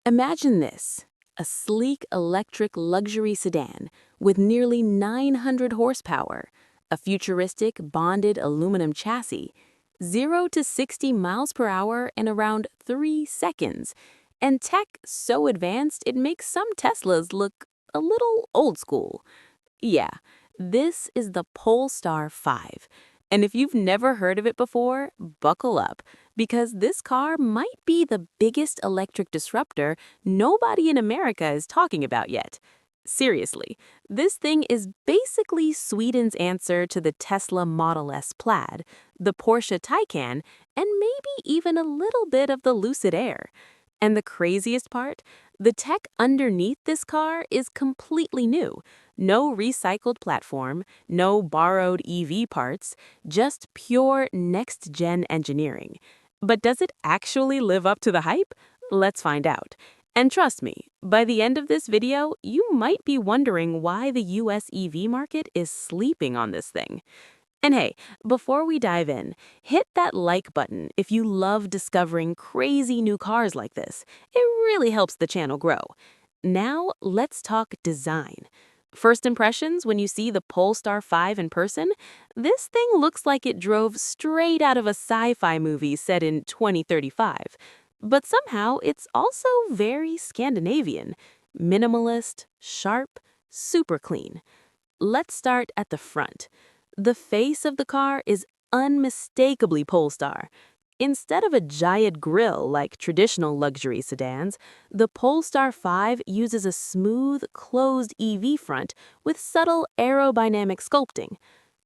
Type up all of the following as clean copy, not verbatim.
Imagine this, a sleek electric luxury sedan with nearly 900 horsepower, a futuristic bonded aluminum chassis, 0 to 60 miles per hour in around 3 seconds, and tech so advanced it makes some Teslas look a little old school. Yeah, this is the Polestar 5. And if you've never heard of it before, buckle up, because this car might be the biggest electric disruptor nobody in America is talking about yet. Seriously, this thing is basically Sweden's answer to the Tesla Model S Plaid, the Porsche Taycan, and maybe even a little bit of the Lucid Air. And the craziest part? The tech underneath this car is completely new. No recycled platform, no borrowed EV parts, just pure next-gen engineering. But does it actually live up to the hype? Let's find out. And trust me, by the end of this video, you might be wondering why the US EV market is sleeping on this thing. And hey, before we dive in, hit that like button if you love discovering crazy new cars like this. It really helps the channel grow. Now, let's talk design. First impressions when you see the Polestar 5 in person? This thing looks like it drove straight out of a sci-fi movie set in 2035. But somehow, it's also very Scandinavian. Minimalist, sharp, super clean. Let's start at the front. The face of the car is unmistakably Polestar. Instead of a giant grille like traditional luxury sedans, the Polestar 5 uses a smooth, closed EV front with subtle aerodynamic sculpting.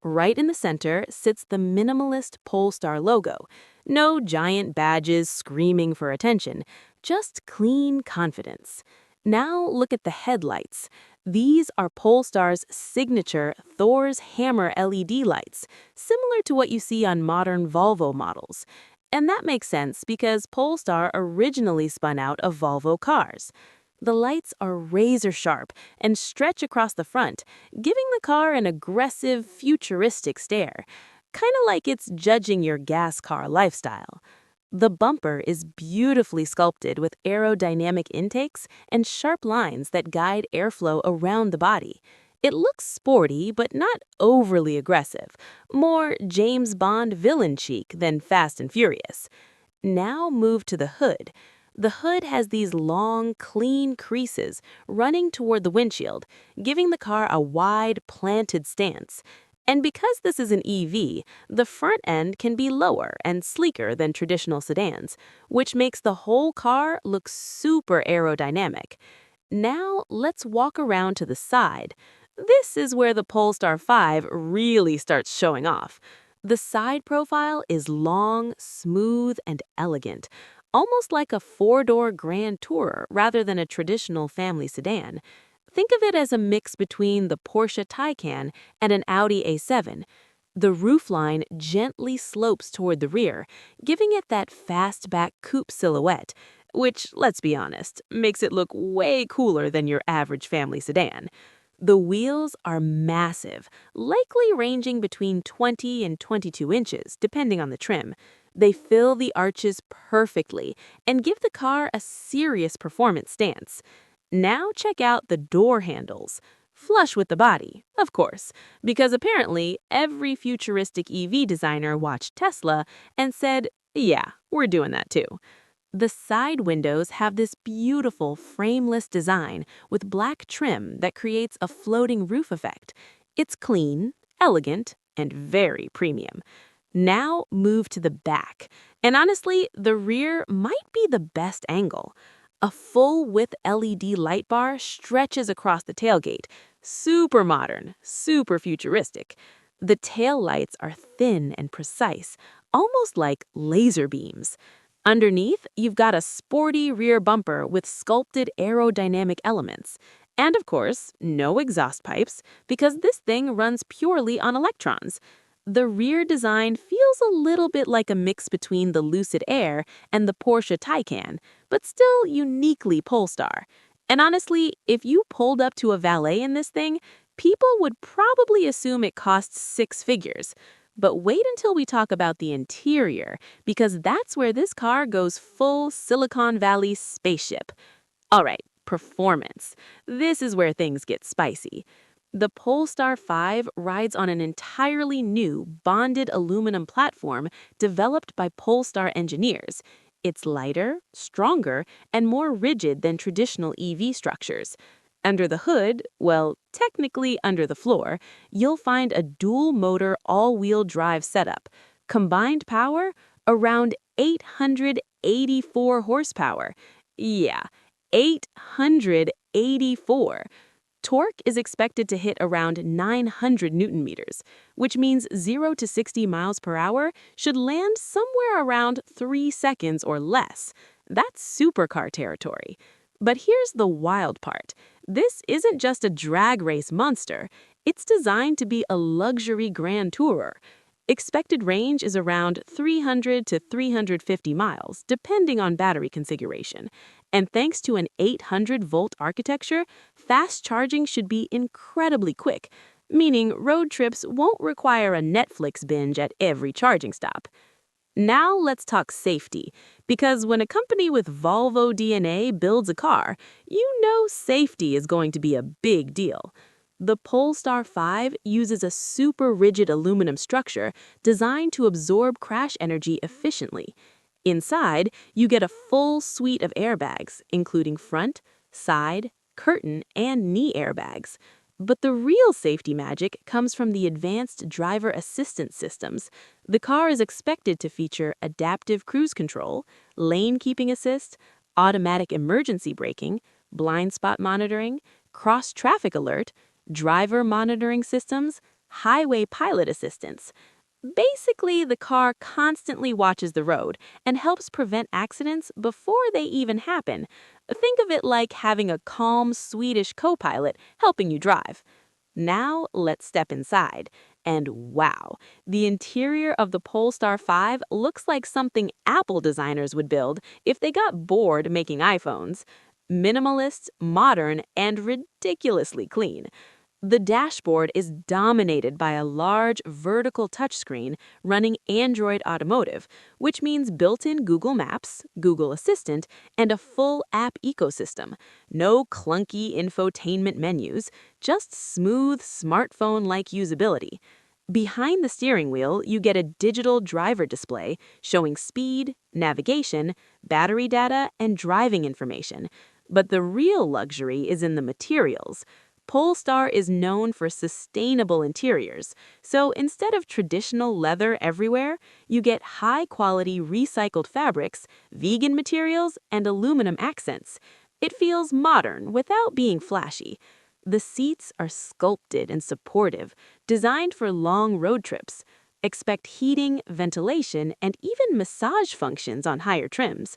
Right in the center sits the minimalist Polestar logo. No giant badges screaming for attention, just clean confidence. Now look at the headlights. These are Polestar's signature Thor's Hammer LED lights, similar to what you see on modern Volvo models. And that makes sense because Polestar originally spun out of Volvo cars. The lights are razor sharp and stretch across the front, giving the car an aggressive, futuristic stare, kind of like it's judging your gas car lifestyle. The bumper is beautifully sculpted with aerodynamic intakes and sharp lines that guide airflow around the body. It looks sporty, but not overly aggressive, more James Bond villain chic than Fast and Furious. Now move to the hood. The hood has these long, clean creases running toward the windshield, giving the car a wide, planted stance. And because this is an EV, the front end can be lower and sleeker than traditional sedans, which makes the whole car look super aerodynamic. Now let's walk around to the side. This is where the Polestar 5 really starts showing off. The side profile is long, smooth, and elegant, almost like a four-door Grand Tourer rather than a traditional family sedan. Think of it as a mix between the Porsche Taycan and an Audi A7. The roofline gently slopes toward the rear, giving it that fastback coupe silhouette, which, let's be honest, makes it look way cooler than your average family sedan. The wheels are massive, likely ranging between 20 and 22 inches, depending on the trim. They fill the arches perfectly and give the car a serious performance stance. Now check out the door handles. Flush with the body, of course, because apparently every futuristic EV designer watched Tesla and said, yeah, we're doing that too. The side windows have this beautiful frameless design with black trim that creates a floating roof effect. It's clean, elegant, and very premium. Now move to the back. And honestly, the rear might be the best angle. A full-width LED light bar stretches across the tailgate. Super modern, super futuristic. The tail lights are thin and precise, almost like laser beams. Underneath, you've got a sporty rear bumper with sculpted aerodynamic elements. And of course, no exhaust pipes, because this thing runs purely on electrons. The rear design feels a little bit like a mix between the Lucid Air and the Porsche Taycan, but still uniquely Polestar. And honestly, if you pulled up to a valet in this thing, people would probably assume it costs 6 figures. But wait until we talk about the interior, because that's where this car goes full Silicon Valley spaceship. All right, performance. This is where things get spicy. The Polestar 5 rides on an entirely new bonded aluminum platform developed by Polestar engineers. It's lighter, stronger, and more rigid than traditional EV structures. Under the hood, well, technically under the floor, you'll find a dual-motor all-wheel drive setup. Combined power? Around 884 horsepower. Yeah, 884. Torque is expected to hit around 900 newton meters, which means 0 to 60 miles per hour should land somewhere around 3 seconds or less. That's supercar territory. But here's the wild part. This isn't just a drag race monster. It's designed to be a luxury grand tourer. Expected range is around 300 to 350 miles, depending on battery configuration. And thanks to an 800-volt architecture, fast charging should be incredibly quick, meaning road trips won't require a Netflix binge at every charging stop. Now let's talk safety, because when a company with Volvo DNA builds a car, you know safety is going to be a big deal. The Polestar 5 uses a super rigid aluminum structure designed to absorb crash energy efficiently. Inside, you get a full suite of airbags, including front, side, curtain, and knee airbags. But the real safety magic comes from the advanced driver assistance systems. The car is expected to feature adaptive cruise control, lane keeping assist, automatic emergency braking, blind spot monitoring, cross-traffic alert, driver monitoring systems, highway pilot assistance. Basically, the car constantly watches the road and helps prevent accidents before they even happen. Think of it like having a calm Swedish co-pilot helping you drive. Now, let's step inside. And wow, the interior of the Polestar 5 looks like something Apple designers would build if they got bored making iPhones. Minimalist, modern, and ridiculously clean. The dashboard is dominated by a large vertical touchscreen running Android Automotive, which means built-in Google Maps, Google Assistant, and a full app ecosystem. No clunky infotainment menus, just smooth smartphone-like usability. Behind the steering wheel, you get a digital driver display showing speed, navigation, battery data, and driving information. But the real luxury is in the materials. Polestar is known for sustainable interiors, so instead of traditional leather everywhere, you get high-quality recycled fabrics, vegan materials, and aluminum accents. It feels modern without being flashy. The seats are sculpted and supportive, designed for long road trips. Expect heating, ventilation, and even massage functions on higher trims.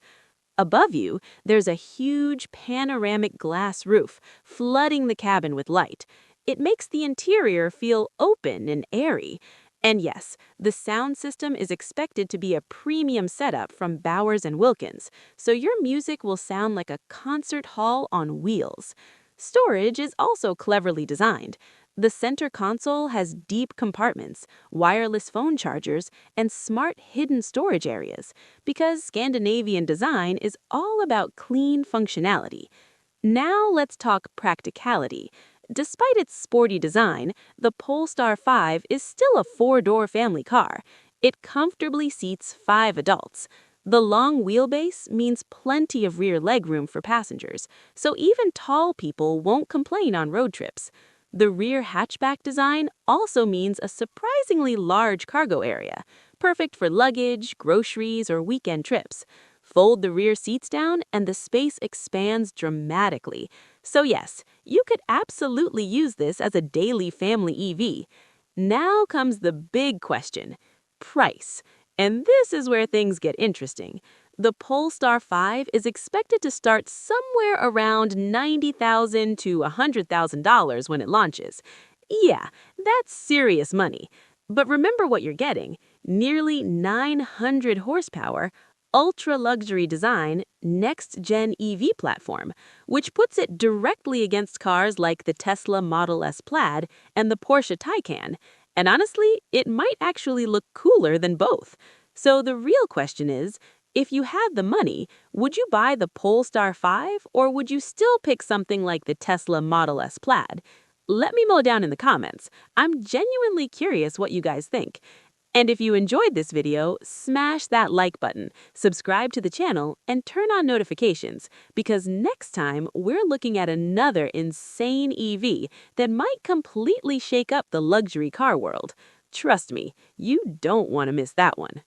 Above you, there's a huge panoramic glass roof, flooding the cabin with light. It makes the interior feel open and airy. And yes, the sound system is expected to be a premium setup from Bowers & Wilkins, so your music will sound like a concert hall on wheels. Storage is also cleverly designed. The center console has deep compartments, wireless phone chargers, and smart hidden storage areas, because Scandinavian design is all about clean functionality. Now let's talk practicality. Despite its sporty design, the Polestar 5 is still a four-door family car. It comfortably seats 5 adults. The long wheelbase means plenty of rear legroom for passengers, so even tall people won't complain on road trips. The rear hatchback design also means a surprisingly large cargo area, perfect for luggage, groceries, or weekend trips. Fold the rear seats down and the space expands dramatically. So yes, you could absolutely use this as a daily family EV. Now comes the big question: price. And this is where things get interesting. The Polestar 5 is expected to start somewhere around $90,000 to $100,000 when it launches. Yeah, that's serious money. But remember what you're getting: nearly 900 horsepower, ultra-luxury design, next-gen EV platform, which puts it directly against cars like the Tesla Model S Plaid and the Porsche Taycan. And honestly, it might actually look cooler than both. So the real question is, If you had the money, would you buy the Polestar 5 or would you still pick something like the Tesla Model S Plaid? Let me know down in the comments. I'm genuinely curious what you guys think. And if you enjoyed this video, smash that like button, subscribe to the channel, and turn on notifications, because next time we're looking at another insane EV that might completely shake up the luxury car world. Trust me, you don't want to miss that one.